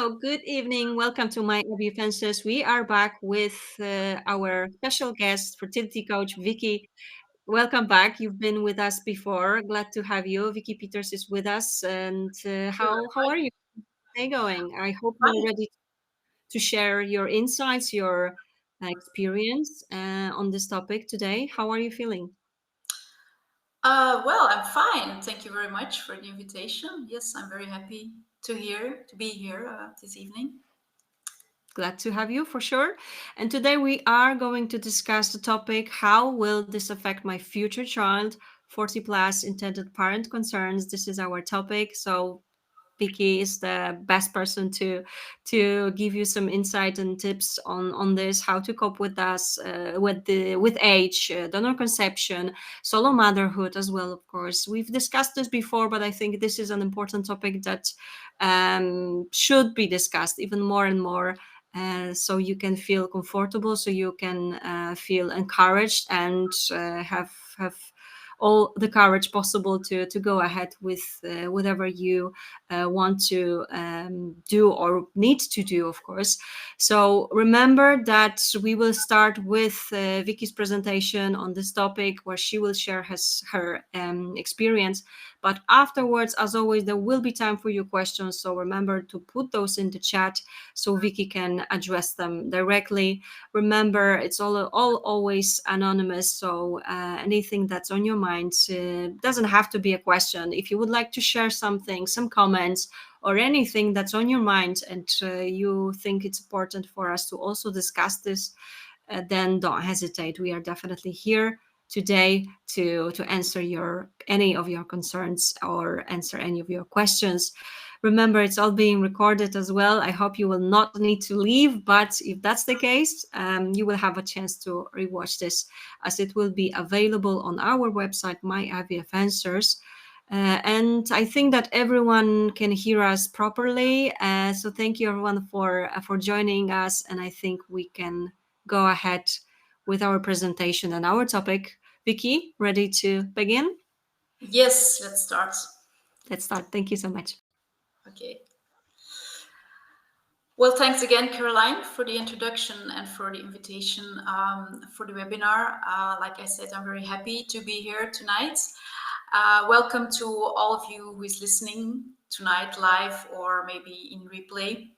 Hello, good evening. Welcome to my Abby Fences. We are back with our special guest, fertility coach Viki. Welcome back. You've been with us before. Glad to have you. Viki Peeters is with us. And how are you today going? I hope you're Fine. ready to share your insights, your experience on this topic today. How are you feeling? Well, I'm fine. Thank you very much for the invitation. Yes, I'm very happy to be here this evening. Glad to have you for sure. And today we are going to discuss the topic: how will this affect my future child? 40 plus intended parent concerns. This is our topic. So Vicky is the best person to give you some insight and tips on this, how to cope with us, with age, donor conception, solo motherhood as well. Of course, we've discussed this before, but I think this is an important topic that should be discussed even more and more. So you can feel comfortable, so you can feel encouraged and have all the courage possible to go ahead with whatever you want to do or need to do, of course. So remember that we will start with Vicky's presentation on this topic, where she will share her experience. But afterwards, as always, there will be time for your questions. So remember to put those in the chat so Vicky can address them directly. Remember, it's all always anonymous. So anything that's on your mind doesn't have to be a question. If you would like to share something, some comments, or anything that's on your mind, and you think it's important for us to also discuss this, then don't hesitate. We are definitely here today to answer any of your concerns or answer any of your questions. Remember, it's all being recorded as well. I hope you will not need to leave, but if that's the case, you will have a chance to rewatch this, as it will be available on our website, My IVF Answers. And I think that everyone can hear us properly. So thank you everyone for joining us. And I think we can go ahead with our presentation and our topic. Vicky, ready to begin? Yes, let's start. Let's start. Thank you so much. Okay. Well, thanks again, Caroline, for the introduction and for the invitation for the webinar. Like I said, I'm very happy to be here tonight. Welcome to all of you who is listening tonight live or maybe in replay.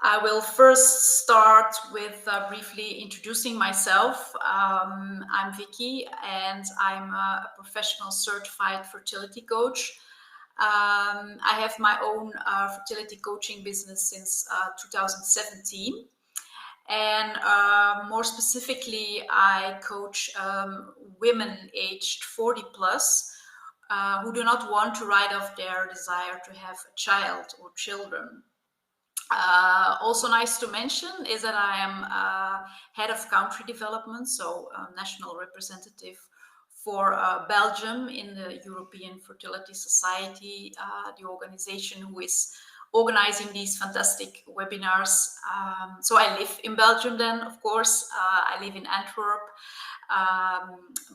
I will first start with briefly introducing myself. I'm Vicky, and I'm a professional certified fertility coach. I have my own fertility coaching business since 2017. And more specifically, I coach women aged 40 plus who do not want to write off their desire to have a child or children. Also nice to mention is that I am head of country development, so national representative for Belgium in the European Fertility Society, the organization who is organizing these fantastic webinars. So I live in Belgium then, of course. I live in Antwerp,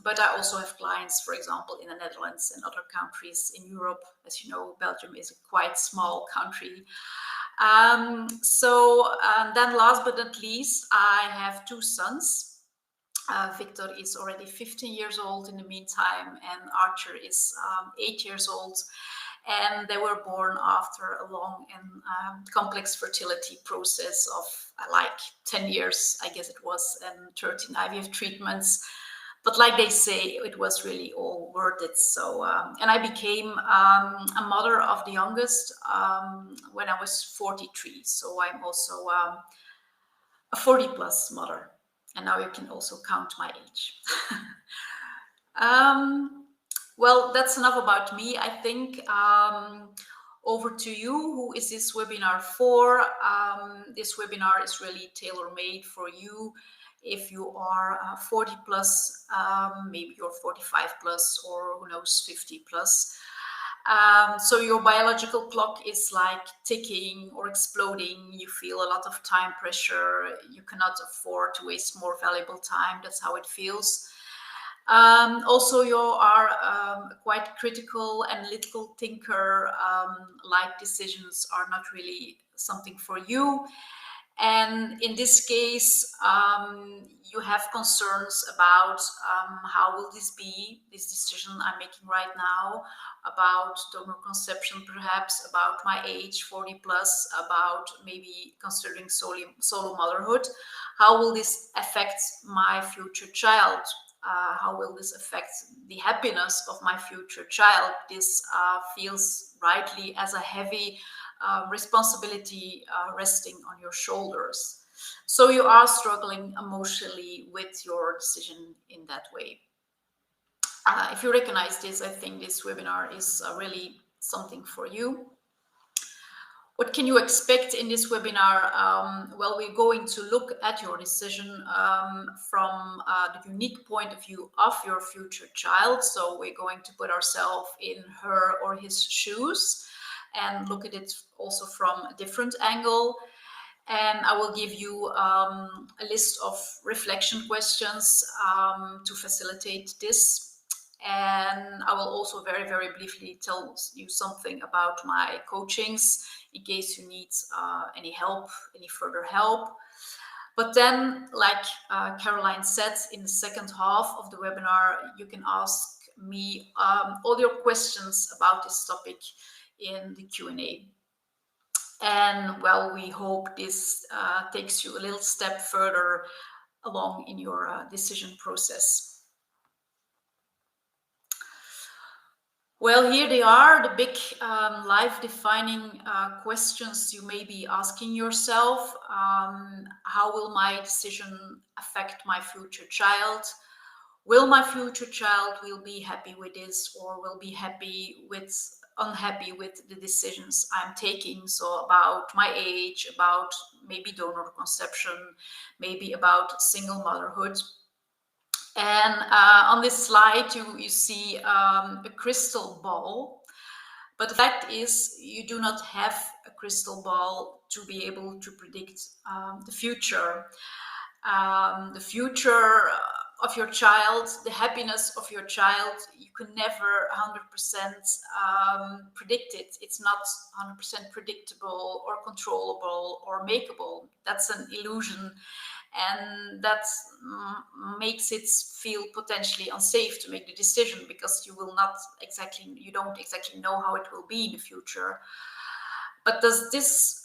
but I also have clients, for example, in the Netherlands and other countries in Europe. As you know, Belgium is a quite small country. Then last but not least, I have two sons. Victor is already 15 years old in the meantime, and Archer is 8 years old. And they were born after a long and complex fertility process of like 10 years, I guess it was, and 13 IVF treatments. But like they say, it was really all worth it. So, and I became a mother of the youngest when I was 43. So I'm also a 40 plus mother. And now you can also count my age. Well, that's enough about me, I think. Over to you. Who is this webinar for? This webinar is really tailor-made for you. If you are 40 plus, maybe you're 45 plus, or who knows, 50 plus. So your biological clock is like ticking or exploding. You feel a lot of time pressure. You cannot afford to waste more valuable time. That's how it feels. Also, you are quite critical, analytical thinker. Life decisions are not really something for you. And in this case, you have concerns about how will this be, this decision I'm making right now, about donor conception, perhaps about my age, 40 plus, about maybe considering solo motherhood. How will this affect my future child? How will this affect the happiness of my future child? This feels rightly as a heavy responsibility resting on your shoulders. So you are struggling emotionally with your decision in that way. If you recognize this, I think this webinar is really something for you. What can you expect in this webinar? Well, we're going to look at your decision from the unique point of view of your future child. So we're going to put ourselves in her or his shoes and look at it also from a different angle. And I will give you a list of reflection questions to facilitate this. And I will also very, very briefly tell you something about my coachings in case you need any help, any further help. But then, like Caroline said, in the second half of the webinar, you can ask me all your questions about this topic in the Q&A. And well, we hope this takes you a little step further along in your decision process. Well, here they are, the big life-defining questions you may be asking yourself. How will my decision affect my future child? Will my future child will be happy with this, or will be unhappy with the decisions I'm taking? So about my age, about maybe donor conception, maybe about single motherhood. And on this slide, you see a crystal ball. But the fact is, you do not have a crystal ball to be able to predict the future. The future of your child, the happiness of your child, you can never 100% predict it. It's not 100% predictable or controllable or makeable. That's an illusion. And that makes it feel potentially unsafe to make the decision, because you don't exactly know how it will be in the future. But does this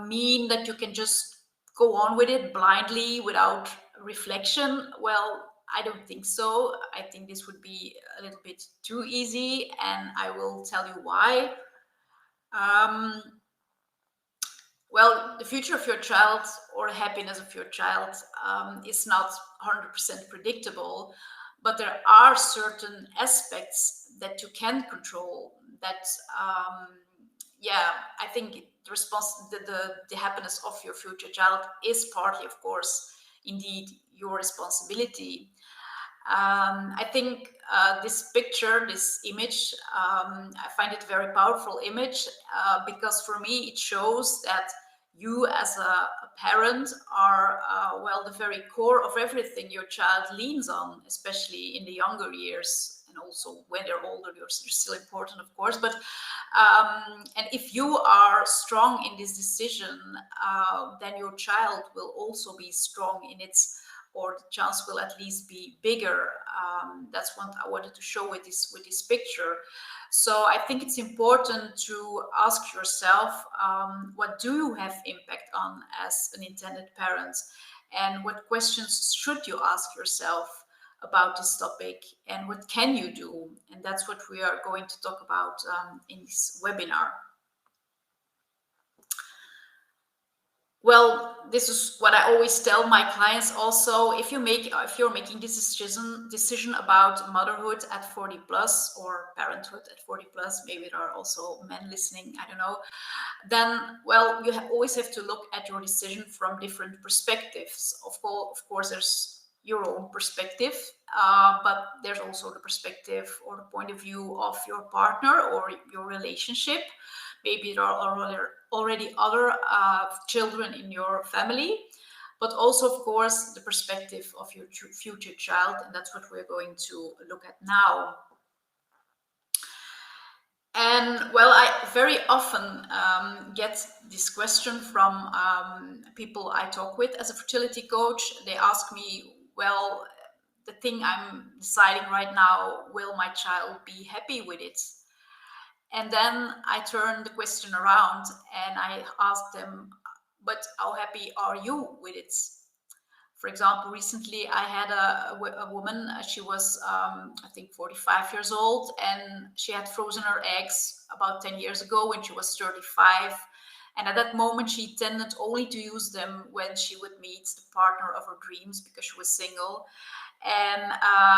mean that you can just go on with it blindly without reflection? Well, I don't think so. I think this would be a little bit too easy, and I will tell you why. Well, the future of your child or the happiness of your child is not 100% predictable, but there are certain aspects that you can control that, I think the happiness of your future child is partly, of course, indeed your responsibility. I think this picture, this image, I find it a very powerful image because for me it shows that you as a parent are, the very core of everything your child leans on, especially in the younger years. And also when they're older, you're still important, of course. But and if you are strong in this decision, then your child will also be strong in its, or the chance will at least be bigger. That's what I wanted to show with this picture. So I think it's important to ask yourself, what do you have impact on as an intended parent? And what questions should you ask yourself about this topic? And what can you do? And that's what we are going to talk about in this webinar. Well, this is what I always tell my clients also. If you're making this decision about motherhood at 40 plus, or parenthood at 40 plus, maybe there are also men listening, I don't know, then, well, you always have to look at your decision from different perspectives. Of course, there's your own perspective, but there's also the perspective or the point of view of your partner or your relationship. Maybe there are already other children in your family. but also, of course, the perspective of your future child. And that's what we're going to look at now. And well, I very often get this question from people I talk with as a fertility coach. They ask me, well, the thing I'm deciding right now, will my child be happy with it? And then I turn the question around and I ask them, but how happy are you with it? For example, recently I had a woman, she was, I think, 45 years old, and she had frozen her eggs about 10 years ago when she was 35. And at that moment, she intended only to use them when she would meet the partner of her dreams because she was single. And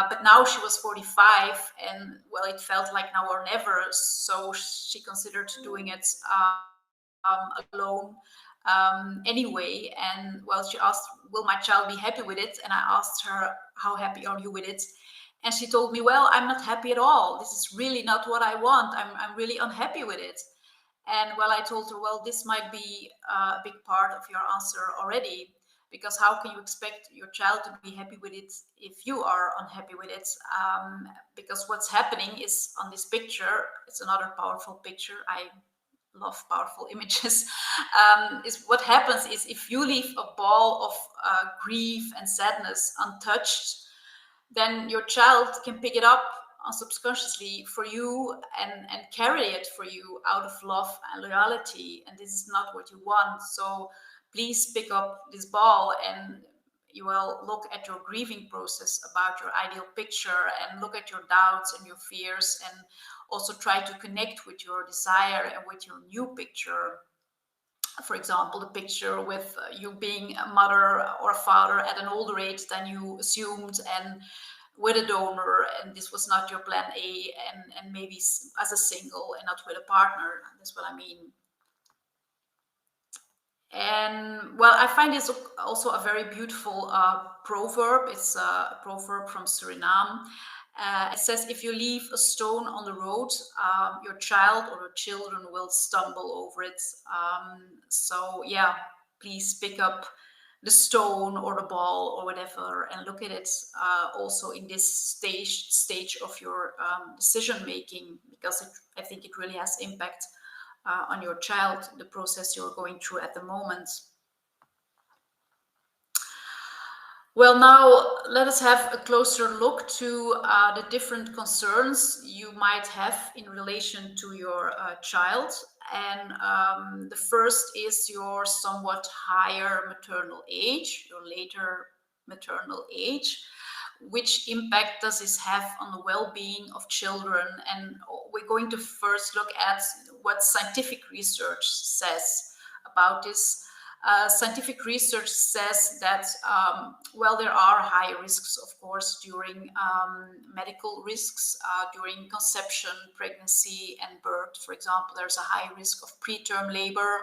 but now she was 45, and well, it felt like now or never. So she considered doing it alone anyway. And well, she asked, will my child be happy with it? And I asked her, how happy are you with it? And she told me, well, I'm not happy at all. This is really not what I want. I'm really unhappy with it. And well, I told her, well, this might be a big part of your answer already, because how can you expect your child to be happy with it if you are unhappy with it? Because what's happening is, on this picture, it's another powerful picture. I love powerful images. Is what happens is, if you leave a ball of grief and sadness untouched, then your child can pick it up subconsciously for you, and carry it for you out of love and loyalty. And this is not what you want. So please pick up this ball, and you will look at your grieving process about your ideal picture, and look at your doubts and your fears, and also try to connect with your desire and with your new picture. For example, the picture with you being a mother or a father at an older age than you assumed, and with a donor, and this was not your plan A, and maybe as a single and not with a partner. That's what I mean. And well, I find this also a very beautiful proverb. It's a proverb from Suriname. It says, if you leave a stone on the road, your child or your children will stumble over it. So yeah, please pick up the stone or the ball or whatever, and look at it also in this stage of your decision making, because I think it really has impact on your child, the process you're going through at the moment. Well, now let us have a closer look to the different concerns you might have in relation to your child. And the first is your somewhat higher maternal age, your later maternal age. Which impact does this have on the well-being of children? And we're going to first look at what scientific research says about this. Scientific research says that, well, there are high risks, of course, during medical risks, during conception, pregnancy, and birth. For example, there's a high risk of preterm labor.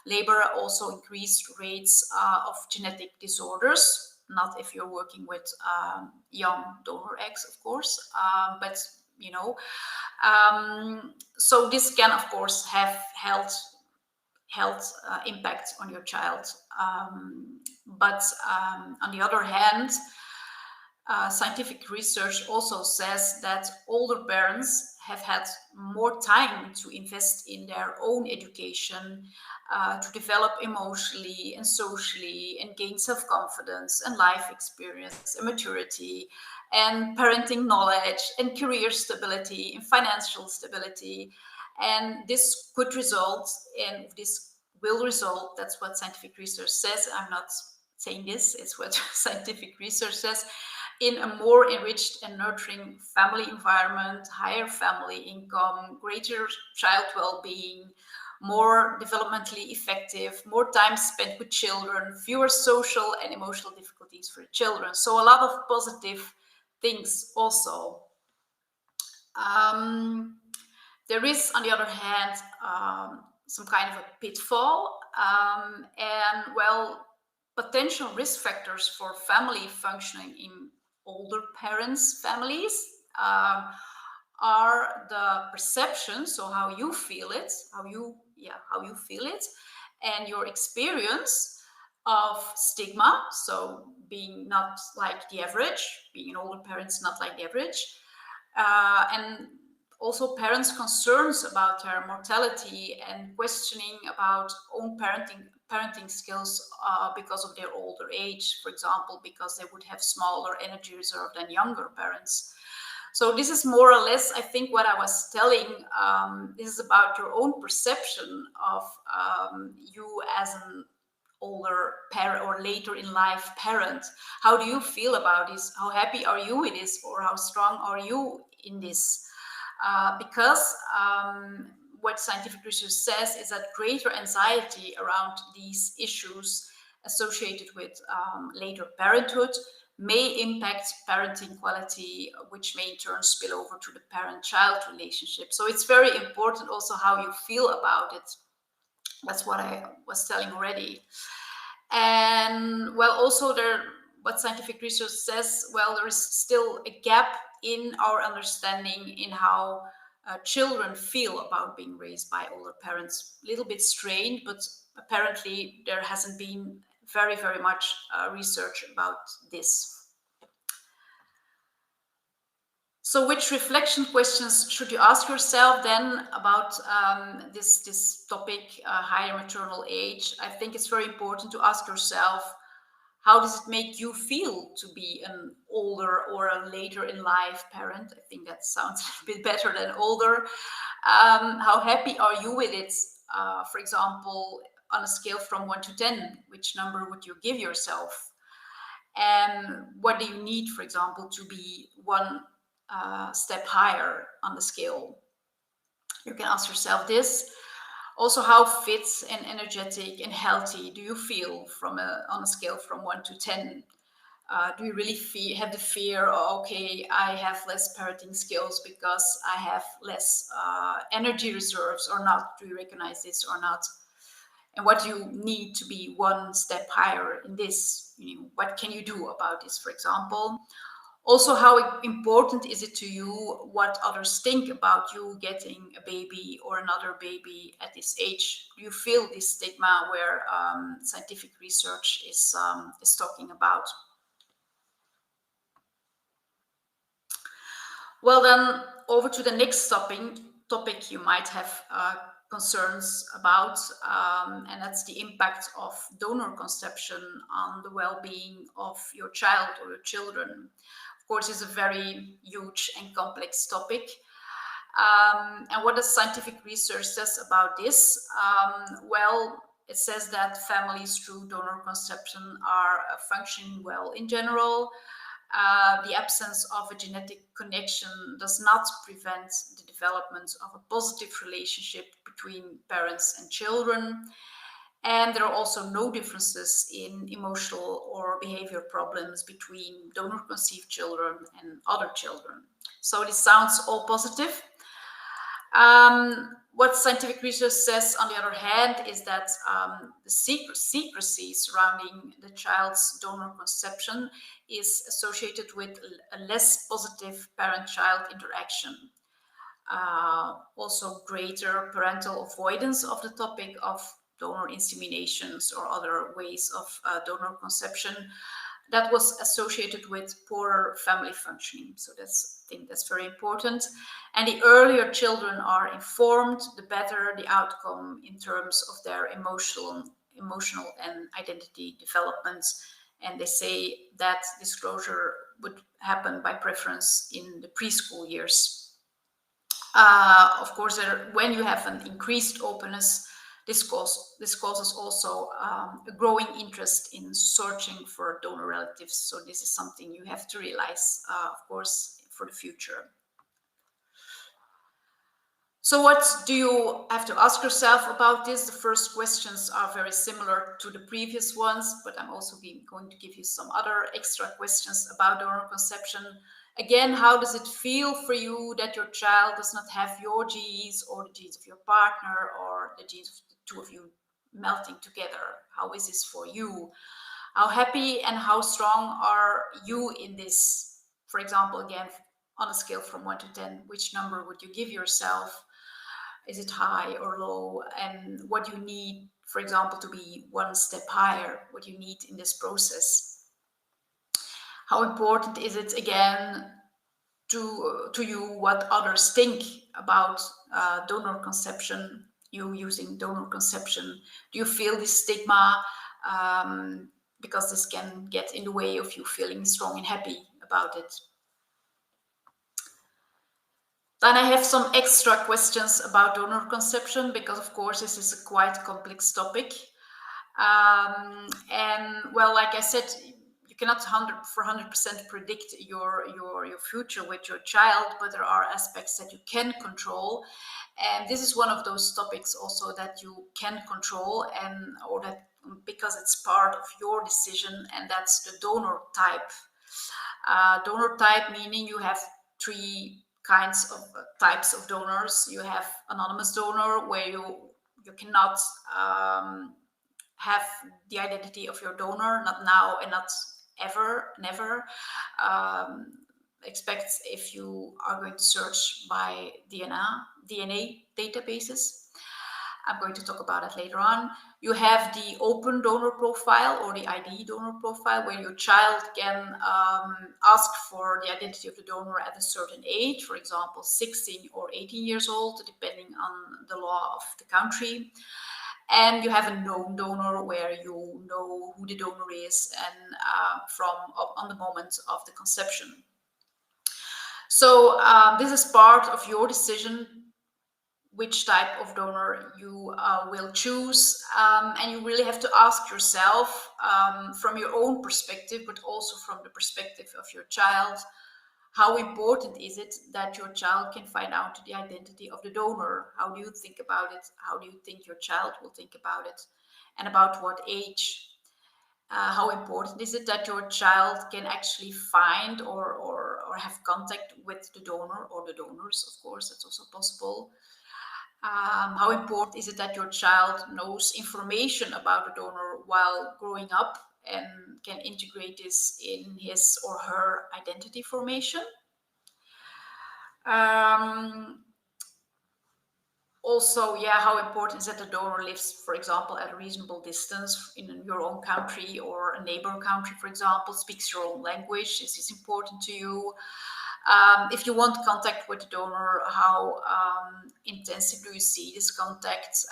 Labor, also increased rates of genetic disorders. Not if you're working with young donor eggs, of course, but you know. So this can, of course, have health impact on your child. But on the other hand, scientific research also says that older parents have had more time to invest in their own education, to develop emotionally and socially, and gain self-confidence and life experience and maturity and parenting knowledge and career stability and financial stability. And this could result in, this will result, that's what scientific research says, I'm not saying this, it's what scientific research says, in a more enriched and nurturing family environment, higher family income, greater child well-being, more developmentally effective, more time spent with children, fewer social and emotional difficulties for children. So a lot of positive things also. There is, on the other hand, some kind of a pitfall, and well, potential risk factors for family functioning in older parents' families are the perception, so how you feel it, how you feel it, and your experience of stigma, so being not like the average, being an older parent is not like the average, and also parents' concerns about their mortality and questioning about own parenting skills because of their older age, for example, because they would have smaller energy reserve than younger parents. So this is more or less, I think, what I was telling. This is about your own perception of you as an older parent or later in life parent. How do you feel about this? How happy are you with this, or how strong are you in this? Because what scientific research says is that greater anxiety around these issues associated with later parenthood may impact parenting quality, which may in turn spill over to the parent-child relationship. So it's very important also how you feel about it. That's what I was telling already. And well, also what scientific research says, well, there is still a gap in our understanding in how children feel about being raised by older parents. A little bit strained, but apparently there hasn't been very much research about this. So which reflection questions should you ask yourself then about this topic, higher maternal age? I think it's very important to ask yourself, how does it make you feel to be an older or a later in life parent? I think that sounds a bit better than older. How happy are you with it? For example, on a scale from 1 to 10, which number would you give yourself? And what do you need, for example, to be one step higher on the scale? You can ask yourself this. Also, how fit and energetic and healthy do you feel on a scale from 1 to 10? Do you really have the fear, oh, okay, I have less parenting skills because I have less energy reserves, or not? Do you recognize this or not? And what do you need to be one step higher in this? What can you do about this, for example? Also, how important is it to you what others think about you getting a baby or another baby at this age? Do you feel this stigma where scientific research is talking about? Well, then over to the next topic you might have concerns about, and that's the impact of donor conception on the well-being of your child or your children. Of course, it's a very huge and complex topic. And what does scientific research says about this? Well, it says that families through donor conception are functioning well in general. The absence of a genetic connection does not prevent the development of a positive relationship between parents and children. And there are also no differences in emotional or behavior problems between donor conceived children and other children. So this sounds all positive. What scientific research says, on the other hand, is that the secrecy surrounding the child's donor conception is associated with a less positive parent-child interaction. Also, greater parental avoidance of the topic of donor inseminations or other ways of donor conception that was associated with poorer family functioning. So I think that's very important. And the earlier children are informed, the better the outcome in terms of their emotional and identity developments. And they say that disclosure would happen by preference in the preschool years. Of course, when you have an increased openness, this causes also a growing interest in searching for donor relatives. So this is something you have to realize, of course, for the future. So what do you have to ask yourself about this? The first questions are very similar to the previous ones, but I'm also going to give you some other extra questions about donor conception. Again, how does it feel for you that your child does not have your genes or the genes of your partner or the genes of the two of you melting together? How is this for you? How happy and how strong are you in this? For example, again, on a scale from 1 to 10, which number would you give yourself? Is it high or low? And what you need, for example, to be one step higher, what you need in this process. How important is it, again, to you what others think about donor conception, you using donor conception? Do you feel this stigma? Because this can get in the way of you feeling strong and happy about it. Then I have some extra questions about donor conception, because of course this is a quite complex topic. And well, like I said, you cannot 100% predict your future with your child, but there are aspects that you can control, and this is one of those topics also that you can control, and or that, because it's part of your decision, and that's the donor type. Donor type meaning you have three kinds of types of donors. You have anonymous donor, where you cannot have the identity of your donor, not now and not ever, never. Expect if you are going to search by DNA databases. I'm going to talk about it later on. You have the open donor profile, or the ID donor profile, where your child can ask for the identity of the donor at a certain age, for example, 16 or 18 years old, depending on the law of the country. And you have a known donor, where you know who the donor is, and from on the moment of the conception. So this is part of your decision which type of donor you will choose, and you really have to ask yourself, from your own perspective, but also from the perspective of your child, how important is it that your child can find out the identity of the donor? How do you think about it? How do you think your child will think about it? And about what age? How important is it that your child can actually find or have contact with the donor, or the donors, of course, that's also possible. How important is it that your child knows information about the donor while growing up, and can integrate this in his or her identity formation? Also, yeah, how important is that the donor lives, for example, at a reasonable distance in your own country, or a neighbor country, for example, speaks your own language. This is important to you. If you want contact with the donor, how intensive do you see this contact?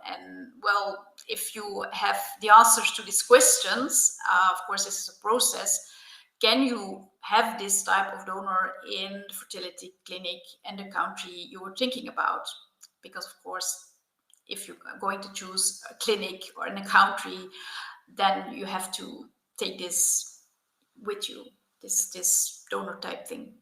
And well, if you have the answers to these questions, of course, this is a process. Can you have this type of donor in the fertility clinic in the country you were thinking about? Because of course, if you're going to choose a clinic or in a country, then you have to take this with you, this donor type thing.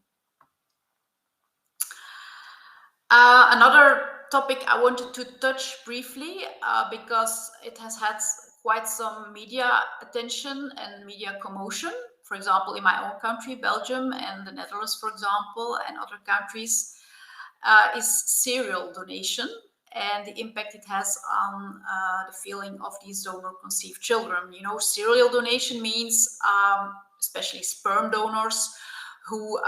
Another topic I wanted to touch briefly, because it has had quite some media attention and media commotion. For example, in my own country, Belgium, and the Netherlands, for example, and other countries, is serial donation, and the impact it has on the feeling of these donor-conceived children. You know, serial donation means, especially sperm donors, who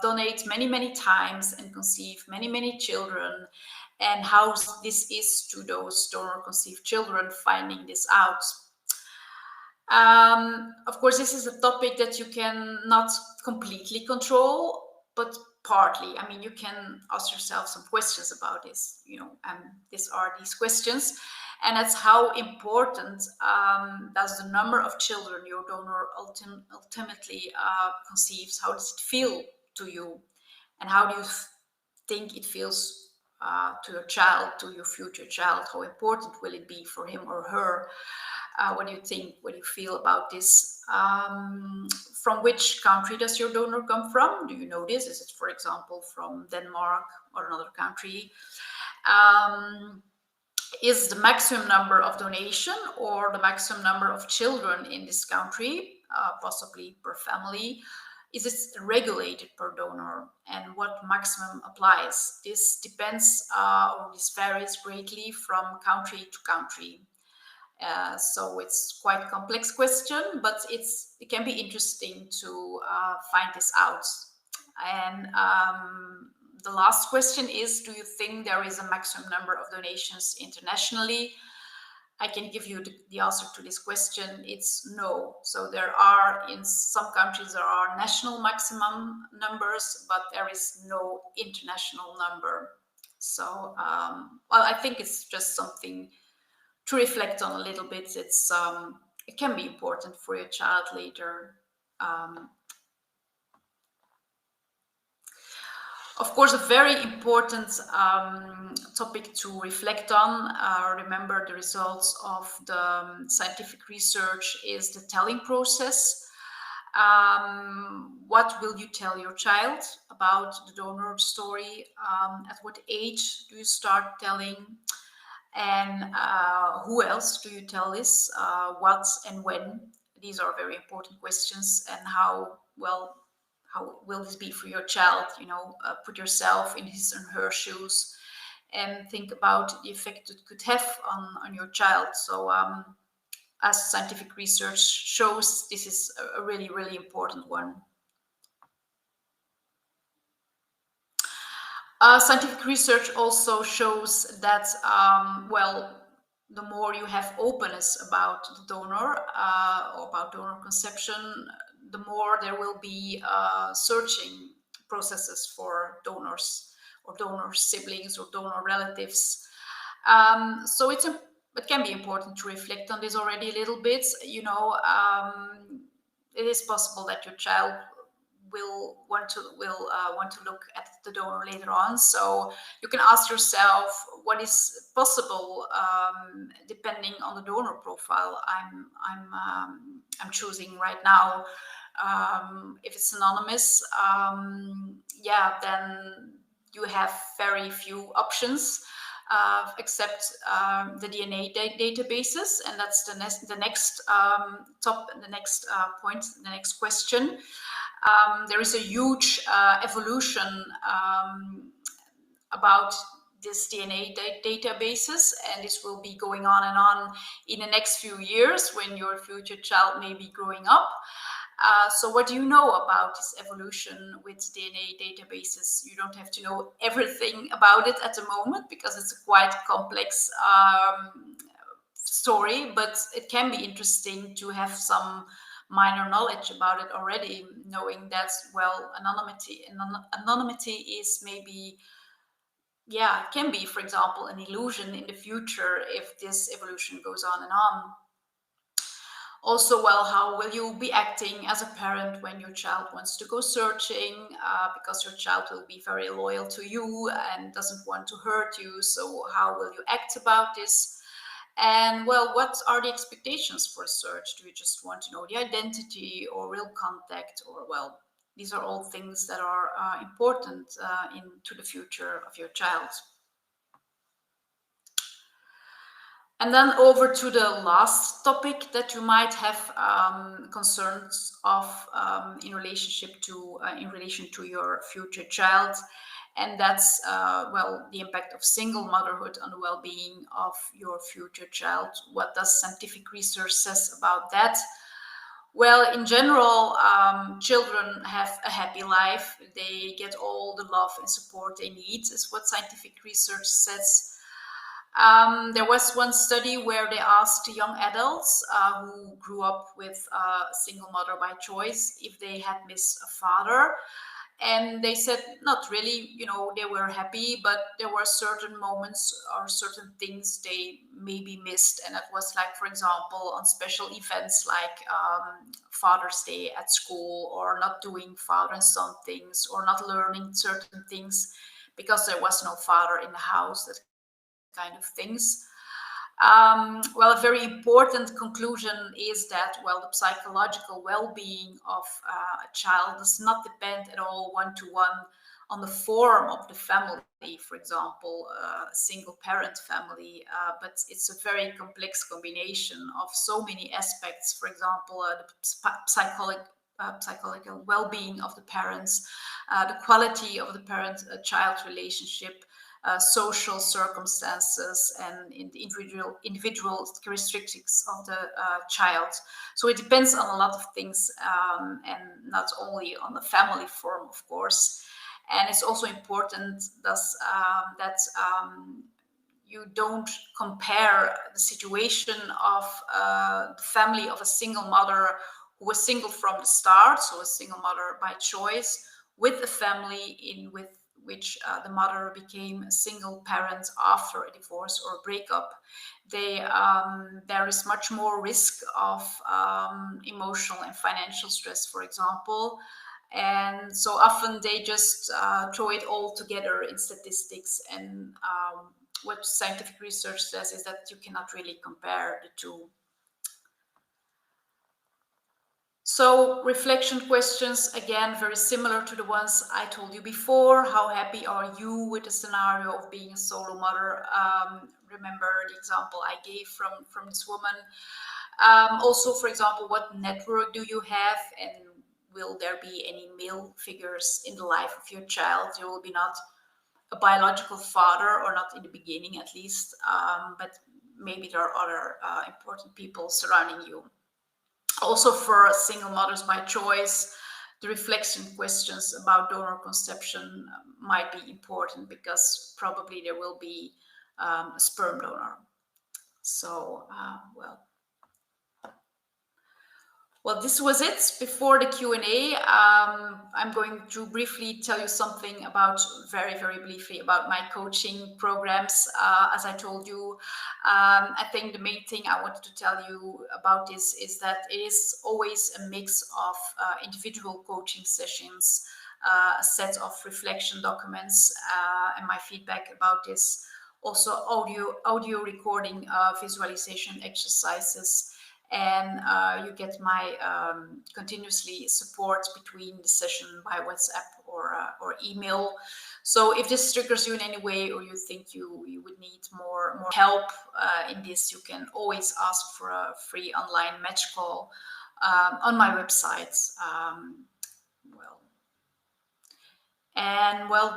donate many, many times and conceive many, many children, and how this is to those donor-conceived children finding this out. Of course, this is a topic that you can not completely control, but partly. I mean, you can ask yourself some questions about this, you know, and these are these questions. And that's how important does the number of children your donor ultimately conceives, how does it feel to you? And how do you think it feels to your child, to your future child? How important will it be for him or her? What do you think? What do you feel about this? From which country does your donor come from? Do you know this? Is it, for example, from Denmark or another country? Is the maximum number of donation or the maximum number of children in this country, possibly per family, is it regulated per donor, and what maximum applies? This depends, or this varies greatly from country to country. So it's quite a complex question, but it can be interesting to find this out. And the last question is, do you think there is a maximum number of donations internationally? I can give you the answer to this question. It's no. So there are, in some countries, there are national maximum numbers, but there is no international number. So, well, I think it's just something to reflect on a little bit. It can be important for your child later. Of course, a very important topic to reflect on, remember the results of the scientific research, is the telling process. What will you tell your child about the donor story? At what age do you start telling? And who else do you tell this? What and when? These are very important questions. And how will this be for your child? Put yourself in his and her shoes and think about the effect it could have on your child. So as scientific research shows, this is a really, really important one. Scientific research also shows that, the more you have openness about the donor or about donor conception, the more there will be searching processes for donors or donor siblings or donor relatives. So it can be important to reflect on this already a little bit. It is possible that your child will want to look at the donor later on. So you can ask yourself what is possible depending on the donor profile I'm choosing right now. If it's anonymous, then you have very few options. Except the DNA databases, and that's the next point, the next question. There is a huge evolution about this DNA databases, and this will be going on and on in the next few years when your future child may be growing up. So what do you know about this evolution with DNA databases? You don't have to know everything about it at the moment because it's a quite complex story, but it can be interesting to have some minor knowledge about it already, knowing that, anonymity is maybe, it can be, for example, an illusion in the future if this evolution goes on and on. Also, how will you be acting as a parent when your child wants to go searching? Because your child will be very loyal to you and doesn't want to hurt you. So how will you act about this? And what are the expectations for search? Do you just want to know the identity or real contact? Or these are all things that are important into the future of your child. And then over to the last topic that you might have concerns of in relation to your future child, and that's the impact of single motherhood on the well-being of your future child. What does scientific research says about that? Well, in general, children have a happy life. They get all the love and support they need, is what scientific research says. There was one study where they asked young adults who grew up with a single mother by choice if they had missed a father. And they said not really, they were happy, but there were certain moments or certain things they maybe missed. And that was like, for example, on special events like Father's Day at school, or not doing father and son things, or not learning certain things because there was no father in the house, that kind of things. A very important conclusion is that, the psychological well-being of a child does not depend at all one-to-one on the form of the family, for example, a single parent family, but it's a very complex combination of so many aspects. For example, the psychological well-being of the parents, the quality of the parent-child relationship, social circumstances, and in the individual characteristics of the child. So it depends on a lot of things, and not only on the family form, of course. And it's also important that you don't compare the situation of the family of a single mother who was single from the start, so a single mother by choice, with a family in with which the mother became a single parent after a divorce or a breakup. There is much more risk of emotional and financial stress, for example. And so often they just throw it all together in statistics. And what scientific research says is that you cannot really compare the two. So reflection questions, again, very similar to the ones I told you before. How happy are you with the scenario of being a solo mother? Remember the example I gave from this woman. Also, for example, what network do you have, and will there be any male figures in the life of your child? You will be not a biological father, or not in the beginning at least, but maybe there are other important people surrounding you. Also, for single mothers by choice, the reflection questions about donor conception might be important, because probably there will be a sperm donor. So, well, this was it before the Q&A. I'm going to briefly tell you something about, very, very briefly, about my coaching programs. As I told you, I think the main thing I wanted to tell you about this is that it is always a mix of individual coaching sessions, a set of reflection documents, and my feedback about this. Also audio recording, visualization exercises, and you get my continuously support between the session by WhatsApp or email. So if this triggers you in any way, or you think you would need more help in this, you can always ask for a free online match call on my website.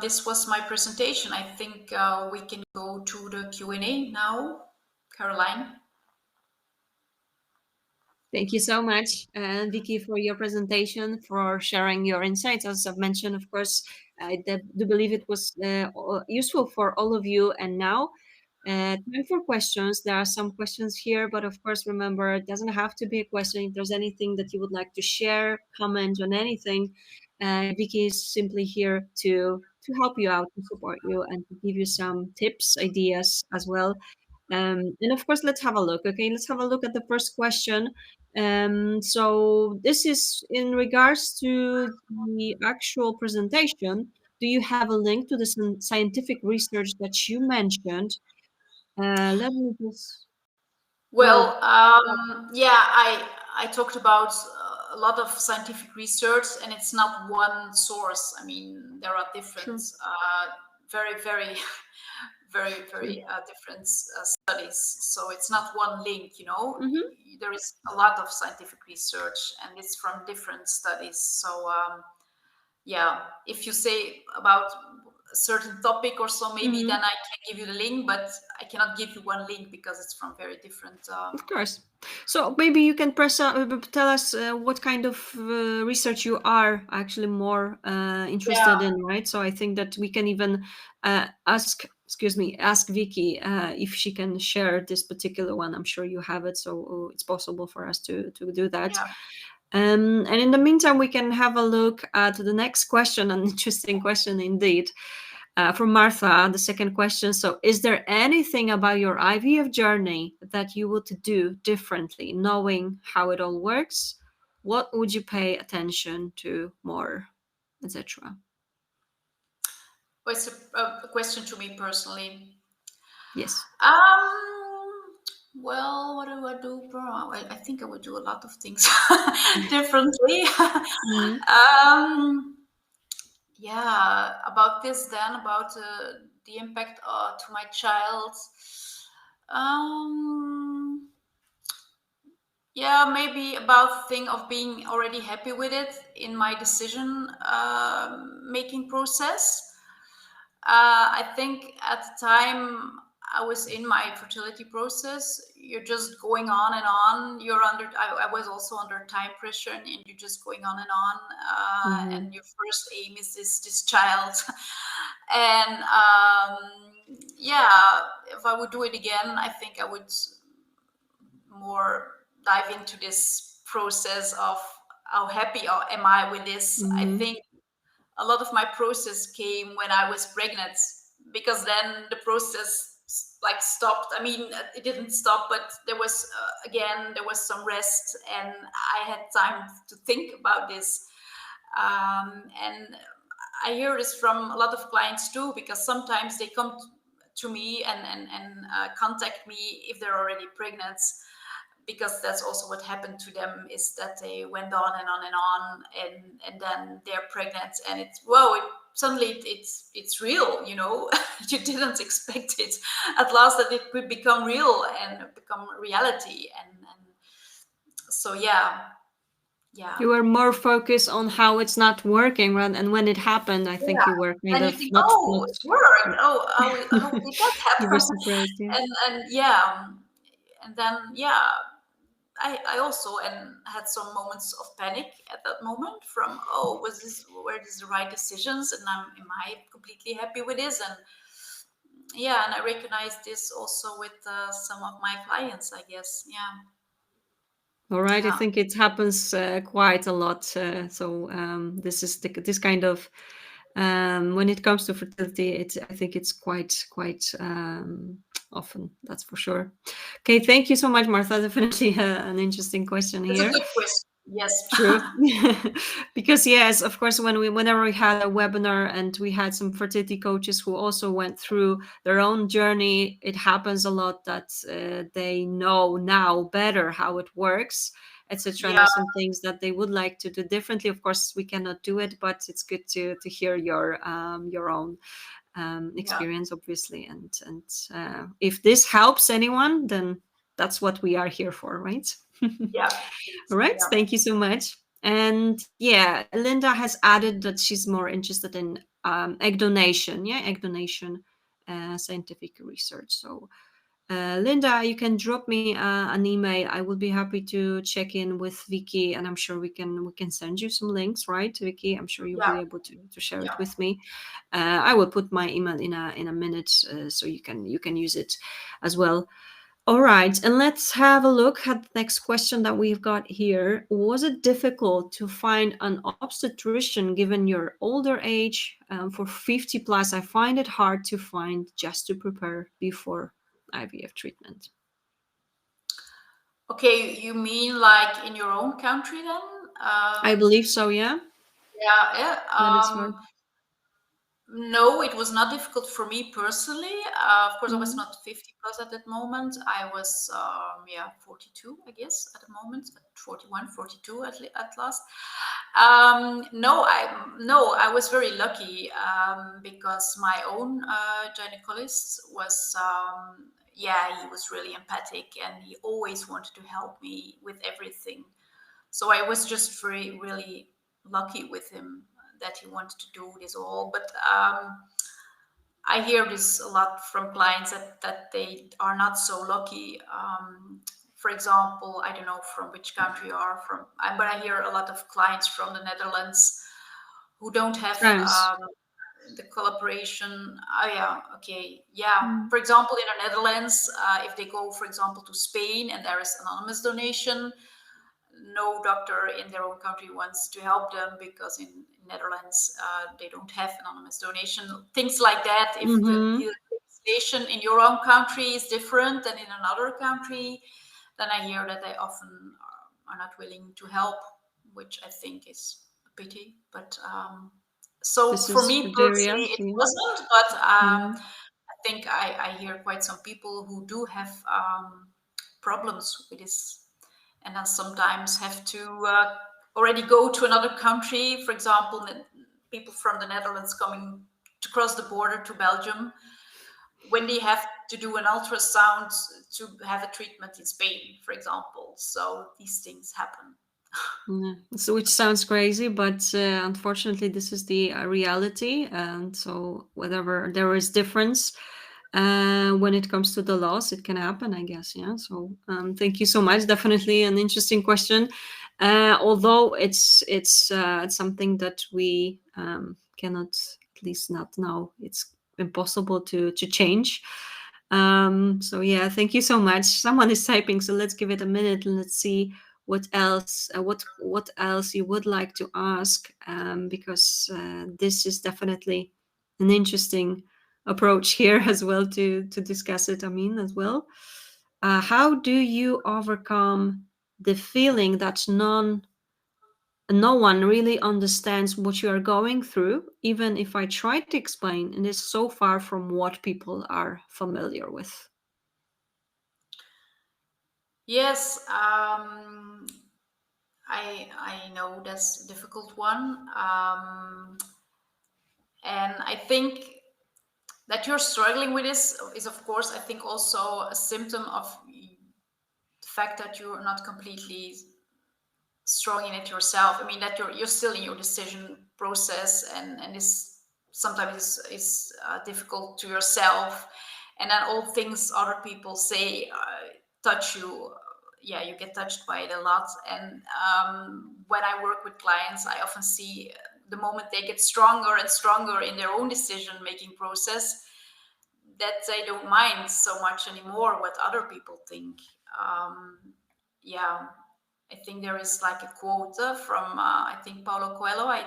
This was my presentation. I think we can go to the Q&A now, Caroline. Thank you so much, Viki, for your presentation, for sharing your insights. As I've mentioned, of course, I do believe it was useful for all of you. And now, time for questions. There are some questions here, but of course, remember, it doesn't have to be a question. If there's anything that you would like to share, comment on anything, Viki is simply here to help you out, to support you, and to give you some tips, ideas as well. And of course, let's have a look. Okay, let's have a look at the first question. So this is in regards to the actual presentation. Do you have a link to the scientific research that you mentioned? Let me just go. Well, yeah, I talked about a lot of scientific research, and it's not one source. I mean, there are different, Sure. very, very, very, Sure. very different studies. So it's not one link. Mm-hmm. There is a lot of scientific research, and it's from different studies. So yeah, if you say about a certain topic or so, maybe Mm-hmm. then I can give you the link, but I cannot give you one link because it's from very different. Of course. So maybe you can tell us what kind of research you are actually more interested Yeah, in, right? So I think that we can even ask Vicky if she can share this particular one. I'm sure you have it, so it's possible for us to do that. yeah. And in the meantime, we can have a look at the next question, an interesting question indeed. From Martha, the second question. So, is there anything about your IVF journey that you would do differently, knowing how it all works? What would you pay attention to more, etc.? Well, it's a question to me personally. Yes. Well, what do I do? I think I would do a lot of things differently. Mm-hmm. um, yeah, about this then, about the impact to my child. Um, yeah, maybe about the thing of being already happy with it in my decision making process. I think at the time I was in my fertility process. You're just going on and on. You're under. I was also under time pressure, and you're just going on and on. Mm-hmm. And your first aim is this child. And yeah, if I would do it again, I think I would more dive into this process of how happy am I with this. I Mm-hmm. think a lot of my process came when I was pregnant, because then the process like stopped. I mean, it didn't stop, but there was again there was some rest, and I had time to think about this. And I hear this from a lot of clients too, because sometimes they come to me and contact me if they're already pregnant, because that's also what happened to them, is that they went on and on and on, and then they're pregnant, and it's whoa, suddenly it's real, you know. You didn't expect it at last, that it could become real and become reality. And so yeah, yeah, You were more focused on how it's not working, and when it happened, I think yeah. you were kind Then you of think, not oh, it worked. Oh, how did that you were happen? surprised, yeah. And yeah, and then yeah, I also and had some moments of panic at that moment, from, oh, were these the right decisions, and am I completely happy with this? And yeah, and I recognize this also with some of my clients, I guess. Yeah, All right, I yeah, think it happens quite a lot. This is this kind of when it comes to fertility, I think it's quite often. That's for sure. Okay, thank you so much, Martha. Definitely an interesting question it's a here. good question. Yes. True. Because yes, of course, whenever we had a webinar and we had some fertility coaches who also went through their own journey, it happens a lot that they know now better how it works, etc. And Yeah, there's some things that they would like to do differently. Of course, we cannot do it, but it's good to hear your own yeah, experience, obviously. And if this helps anyone, then that's what we are here for, right? yeah, All right, yeah, thank you so much. And yeah, Linda has added that she's more interested in egg donation. Yeah, egg donation, scientific research. So, Linda, you can drop me an email. I will be happy to check in with Vicky, and I'm sure we can send you some links, right, Vicky? I'm sure you'll yeah, be able to share yeah. it with me. I will put my email in a minute, so you can use it as well. All right, and let's have a look at the next question that we've got here. Was it difficult to find an obstetrician given your older age? For 50 plus, I find it hard to find just to prepare before IVF treatment. Okay, you mean like in your own country then? I believe so, yeah? Yeah, yeah. That is hard. No, it was not difficult for me personally. Of course, I was Mm-hmm. not 50 plus at that moment. I was, yeah, 42, I guess, at the moment, 41, 42 at last. No, I was very lucky, because my own gynecologist was, yeah, he was really empathic, and he always wanted to help me with everything. So I was just very, really lucky with him, that he wanted to do this all. But I hear this a lot from clients, that they are not so lucky. For example, I don't know from which country you are from, but I hear a lot of clients from the Netherlands who don't have France. the collaboration. Oh, yeah, okay, yeah. Mm. For example, in the Netherlands, if they go, for example, to Spain and there is anonymous donation, no doctor in their own country wants to help them, because in Netherlands they don't have anonymous donation. Things like that. If Mm-hmm. the legislation in your own country is different than in another country, then I hear that they often are not willing to help, which I think is a pity. But so This for is me the personally, it reality. wasn't. But Mm. I think I hear quite some people who do have problems with this, and then sometimes have to already go to another country. For example, people from the Netherlands coming to cross the border to Belgium, when they have to do an ultrasound to have a treatment in Spain, for example. So these things happen. Yeah. So, which sounds crazy, but unfortunately, this is the reality. And so, whatever there is difference, when it comes to the laws, it can happen, I guess. Yeah. So thank you so much. Definitely an interesting question. Although it's something that we cannot, at least not now. It's impossible to change. So yeah, thank you so much. Someone is typing, so let's give it a minute and let's see what else. What else you would like to ask? Because this is definitely an interesting approach here as well to discuss it. I mean, as well, how do you overcome the feeling that no one really understands what you are going through, even if I try to explain, and it's so far from what people are familiar with? Yes, I know that's a difficult one, and I think that you're struggling with this is, of course, I think also a symptom of the fact that you're not completely strong in it yourself. I mean that you're still in your decision process, and this sometimes is difficult to yourself, and then all things other people say touch you. Yeah, you get touched by it a lot. And when I work with clients, I often see the moment they get stronger and stronger in their own decision making process, that they don't mind so much anymore what other people think. Um, yeah, I think there is like a quote from I think Paulo Coelho. I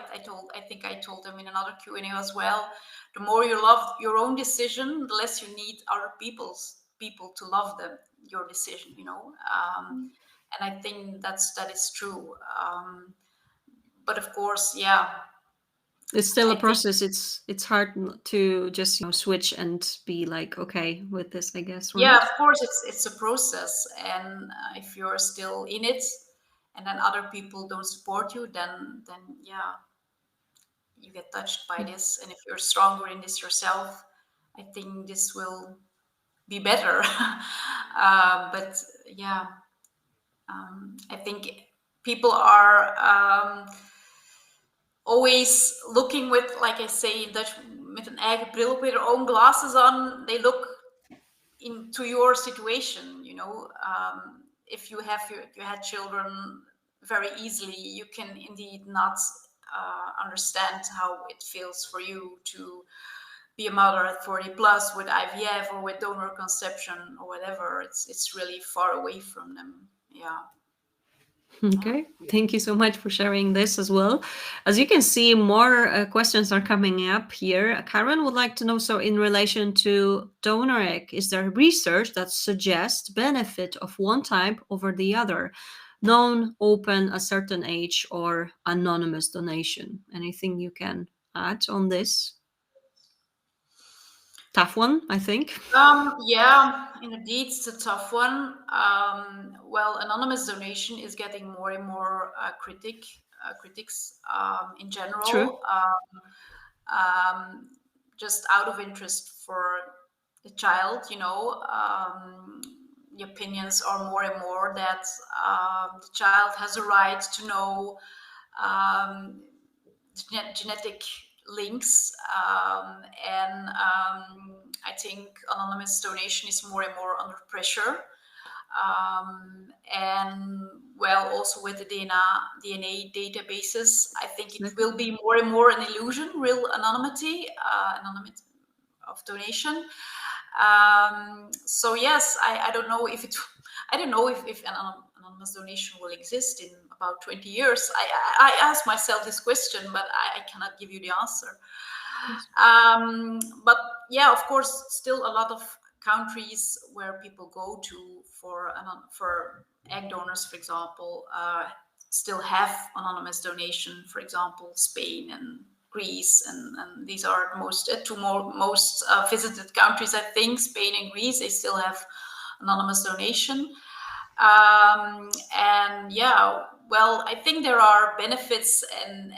think I told him in another Q&A as well. The more you love your own decision, the less you need other people to love them your decision. And I think that is true. But of course, yeah, It's still a I think. process. It's hard to just switch and be like okay with this, I guess, Yeah, right? of course, it's a process, and if you're still in it, and then other people don't support you, then yeah, you get touched by this. And if you're stronger in this yourself, I think this will be better. But yeah, I think people are always looking with, like I say in Dutch, with an eigen bril, with their own glasses on. They look into your situation. If you had children very easily, you can indeed not understand how it feels for you to be a mother at 40 plus with IVF or with donor conception or whatever. It's really far away from them. Yeah. Okay, thank you so much for sharing this as well. As you can see, more questions are coming up here. Karen would like to know, so in relation to donor egg, is there research that suggests benefit of one type over the other? Non open a certain age or anonymous donation. Anything you can add on this? Tough one, I think. Yeah, indeed, it's a tough one. Well, anonymous donation is getting more and more critics in True. general, um, just out of interest for the child. The opinions are more and more that the child has a right to know um, genetic links, and I think anonymous donation is more and more under pressure. And well, also with the DNA databases, I think it Exactly. will be more and more an illusion, real anonymity of donation. So yes, I don't know if it, I don't know if an anonymous donation will exist in about 20 years. I ask myself this question, but I cannot give you the answer. Yes. But yeah, of course, still a lot of countries where people go to for egg donors, for example, still have anonymous donation. For example, Spain and Greece, and these are the most visited countries. I think Spain and Greece, they still have anonymous donation. And yeah, well, I think there are benefits and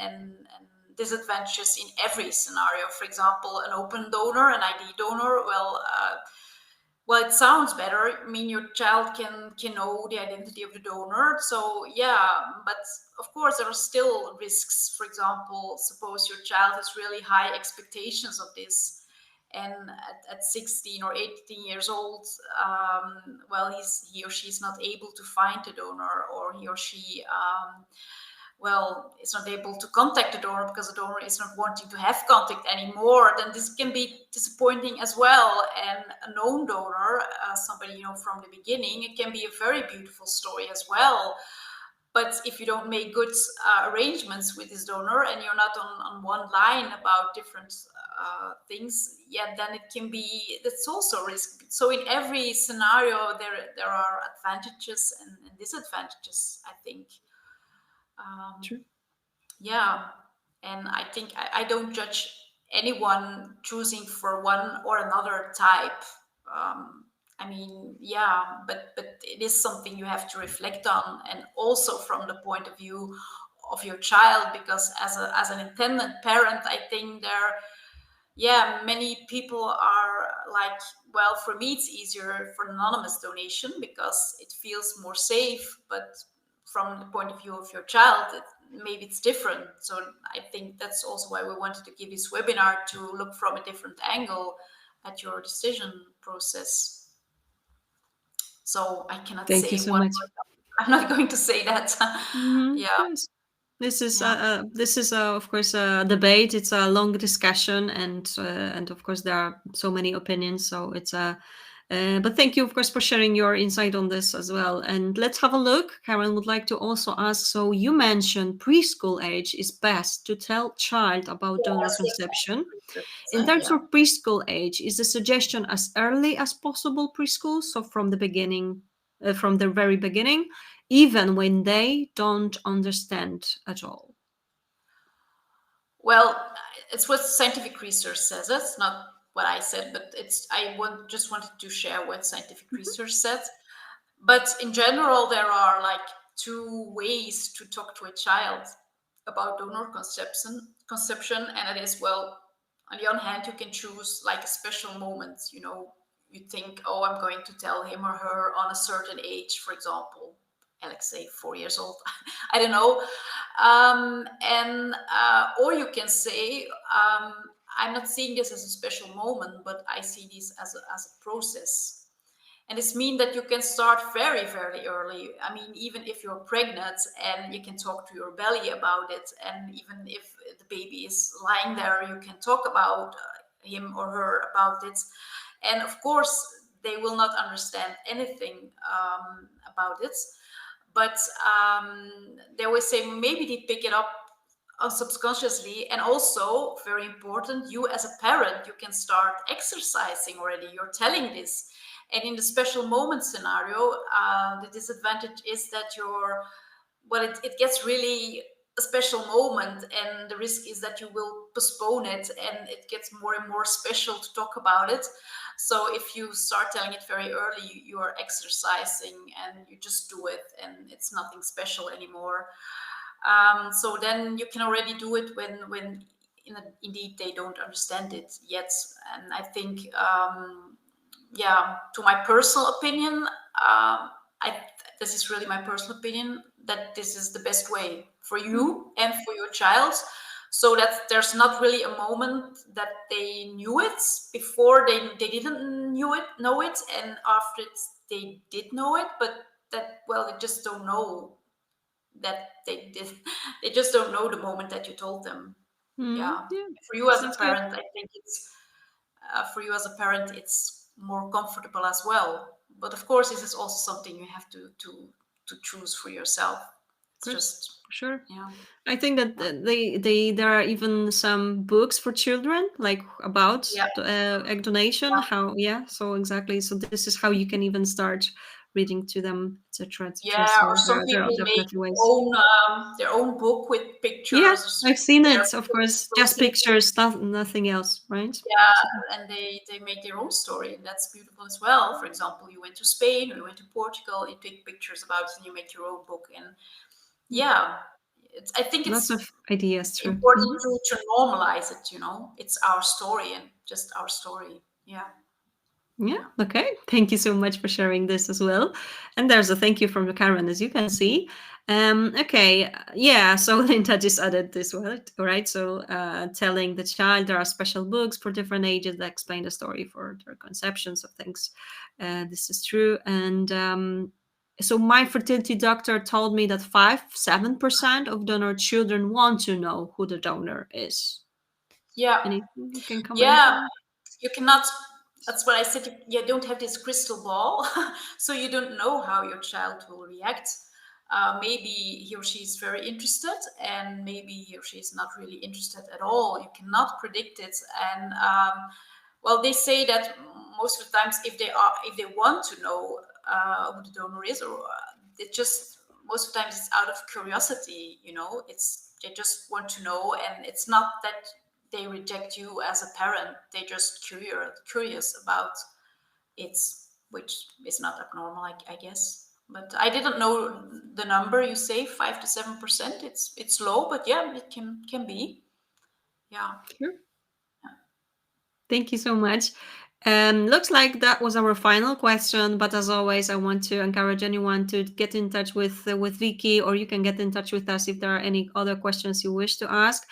disadvantages in every scenario. For example, an open donor, an ID donor, well, it sounds better. I mean, your child can know the identity of the donor. So yeah, but of course there are still risks. For example, suppose your child has really high expectations of this, and at 16 or 18 years old, well, he or she is not able to find a donor, or he or she, well, is not able to contact the donor because the donor is not wanting to have contact anymore, then this can be disappointing as well. And a known donor, somebody you know from the beginning, it can be a very beautiful story as well. But if you don't make good arrangements with this donor, and you're not on one line about different things, yeah, then it can be, that's also a risk. So in every scenario, there are advantages and disadvantages, I think. Um, True. yeah, and I think I don't judge anyone choosing for one or another type. I mean, yeah, but it is something you have to reflect on, and also from the point of view of your child, because as an intended parent, I think there, yeah, many people are like, well, for me it's easier for anonymous donation because it feels more safe, but from the point of view of your child, maybe it's different. So I think that's also why we wanted to give this webinar, to look from a different angle at your decision process. So I cannot Thank you say so one. much. I'm not going to say that. Yeah, Yes. yeah. This is of course a debate. It's a long discussion, and of course there are so many opinions. So it's a but thank you, of course, for sharing your insight on this as well. And let's have a look. Karen would like to also ask. So you mentioned preschool age is best to tell child about donor Yes, conception. In exactly. terms Yeah. of preschool age, is the suggestion as early as possible preschool, so from the beginning, from the very beginning, even when they don't understand at all? Well, it's what scientific research says. That's not what I said, but it's just wanted to share what scientific Mhm. research said. But in general, there are like two ways to talk to a child about donor conception, and it is, well, on the one hand, you can choose like a special moment. You know, you think, oh, I'm going to tell him or her on a certain age, for example, let's say 4 years old. I don't know. And or you can say, I'm not seeing this as a special moment, but I see this as a process. And this means that you can start very, very early. I mean, even if you're pregnant, and you can talk to your belly about it, and even if the baby is lying there, you can talk about him or her about it. And of course, they will not understand anything about it, but they always say maybe they pick it up subconsciously. And also, very important, you as a parent, you can start exercising already. You're telling this. And in the special moment scenario, the disadvantage is that it gets really a special moment, and the risk is that you will postpone it, and it gets more and more special to talk about it. So if you start telling it very early, you are exercising, and you just do it, and it's nothing special anymore. So then you can already do it when indeed they don't understand it yet. And I think, yeah, to my personal opinion, I this is really my personal opinion, that this is the best way for Mhm. you and for your child, so that there's not really a moment that they knew it before, they didn't know it, and after it they did know it, but that, well, they just don't know that they did. They just don't know the moment that you told them. Yeah. Yeah, For you as a sounds good. parent, I think it's for you as a parent, it's more comfortable as well. But of course, this is also something you have to choose for yourself. Of It's course, just, for sure. yeah, I think that yeah, they there are even some books for children like about yeah, egg donation. yeah. How, yeah, so exactly. So this is how you can even start reading to them, etc., etc. Yeah, or So some there are people make definitely ways. their own book with Yeah, pictures I've seen with their it. Of favorite course, just protein. pictures, nothing else, right? Yeah, So, and they make their own story, and that's beautiful as well. For example, you went to Spain or you went to Portugal, you take pictures about it, and you make your own book. And yeah, yeah, I think lots of it's ideas. True. important to normalize it. It's our story, and just our story. Yeah. Yeah, okay. Thank you so much for sharing this as well. And there's a thank you from Karen, as you can see. Okay, yeah, so Linda just added this, right? So telling the child there are special books for different ages that explain the story for their conceptions of things. This is true. And so my fertility doctor told me that 7% of donor children want to know who the donor is. Yeah, Anything you can comment yeah. on? You cannot. That's what I said. You don't have this crystal ball, so you don't know how your child will react. Maybe he or she is very interested, and maybe he or she is not really interested at all. You cannot predict it, and well, they say that most of the times, if they want to know who the donor is, or it just most of the times it's out of curiosity. It's they just want to know, and it's not that they reject you as a parent. They just curious about it, which is not abnormal, I guess. But I didn't know the number you say, 5 to 7%. It's low, but yeah, it can be. Yeah. Sure. Thank you so much. Looks like that was our final question, but as always, I want to encourage anyone to get in touch with Vicky, or you can get in touch with us if there are any other questions you wish to ask.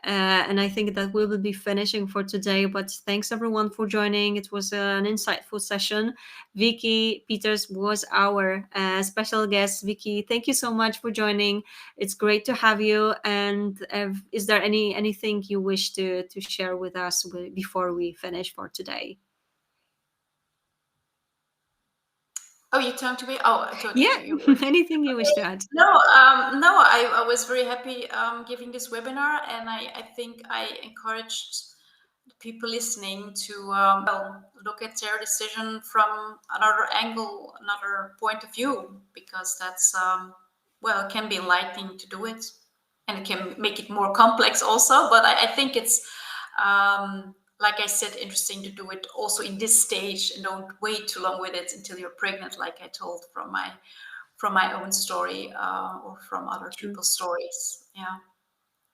And I think that we will be finishing for today. But thanks everyone for joining. It was an insightful session. Viki Peeters was our special guest. Viki, thank you so much for joining. It's great to have you. And is there anything you wish to share with us before we finish for today? Oh, you turned to me. Oh, I thought Yeah, you were. anything you wish to add? No, no, I was very happy giving this webinar, and I think I encouraged the people listening to well, look at their decision from another angle, another point of view, because that's well, it can be enlightening to do it, and it can make it more complex also. But I think it's like I said, interesting to do it also in this stage, and don't wait too long with it until you're pregnant, like I told from my own story or from other True. people's stories. Yeah.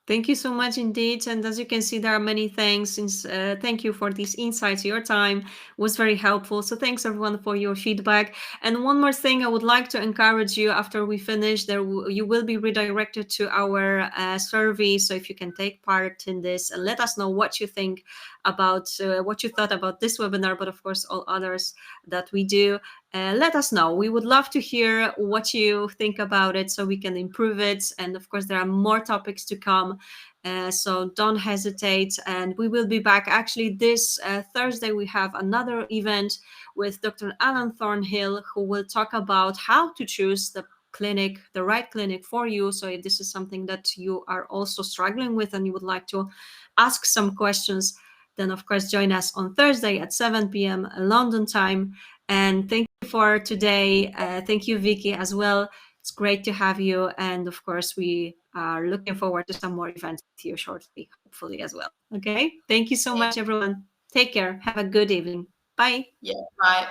Thank you so much indeed. And as you can see, there are many things. Thank you for these insights. Your time was very helpful. So thanks everyone for your feedback. And one more thing, I would like to encourage you after we finish, you will be redirected to our survey. So if you can take part in this and let us know what you think about what you thought about this webinar, but of course all others that we do. Let us know. We would love to hear what you think about it so we can improve it. And of course, there are more topics to come. So don't hesitate. And we will be back. Actually, this Thursday, we have another event with Dr. Alan Thornhill, who will talk about how to choose the right clinic for you. So if this is something that you are also struggling with and you would like to ask some questions, then of course join us on Thursday at 7 p.m. London time. And thank you for today. Thank you, Vicky, as well. It's great to have you. And of course, we are looking forward to some more events with you shortly, hopefully, as well. Okay. Thank you so much, everyone. Take care. Have a good evening. Bye. Yeah. Bye.